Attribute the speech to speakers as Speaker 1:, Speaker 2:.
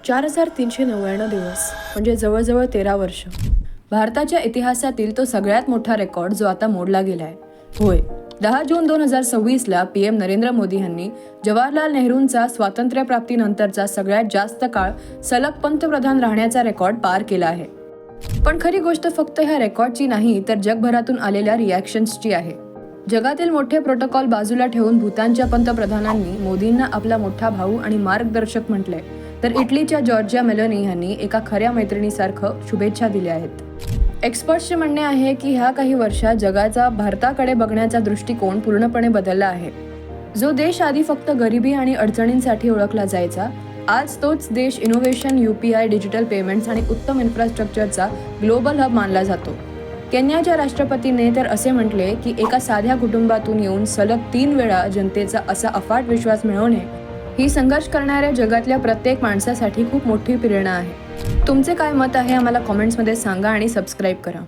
Speaker 1: 4399 दिवस म्हणजे जवळजवळ 13 वर्ष. भारताच्या इतिहासातील तो सगळ्यात मोठा रेकॉर्ड जो आता मोडला गेलाय. होय, 10 जून 2026ला PM नरेंद्र मोदी यांनी जवाहरलाल नेहरूंचा स्वातंत्र्यप्राप्तीनंतरचा सगळ्यात जास्त काळ सलग पंतप्रधान राहण्याचा रेकॉर्ड पार केला आहे. पण खरी गोष्ट फक्त ह्या रेकॉर्डची नाही तर जगभरातून आलेल्या रिॲक्शन्सची आहे. जगातील मोठे प्रोटोकॉल बाजूला ठेवून भूतानच्या पंतप्रधानांनी मोदींना आपला मोठा भाऊ आणि मार्गदर्शक म्हटले, तर इटलीच्या जॉर्जिया मेलोनी यांनी एका खऱ्या मैत्रिणीसारखं शुभेच्छा दिल्या आहेत. एक्सपर्ट्सचे म्हणणे आहे की ह्या काही वर्षात जगाचा भारताकडे बघण्याचा दृष्टिकोन पूर्णपणे बदलला आहे. जो देश आधी फक्त गरिबी आणि अडचणींसाठी ओळखला जायचा, आज तोच देश इनोव्हेशन, UPI, डिजिटल पेमेंट्स आणि उत्तम इन्फ्रास्ट्रक्चरचा ग्लोबल हब मानला जातो. केन्याच्या राष्ट्रपतीने तर असे म्हटले की एका साध्या कुटुंबातून येऊन सलग 3 वेळा जनतेचा असा अफाट विश्वास मिळवणे ही संघर्ष करणाऱ्या जगातल्या प्रत्येक माणसासाठी खूप मोठी प्रेरणा आहे. तुमचे काय मत आहे आम्हाला कॉमेंट्समध्ये सांगा आणि सबस्क्राईब करा.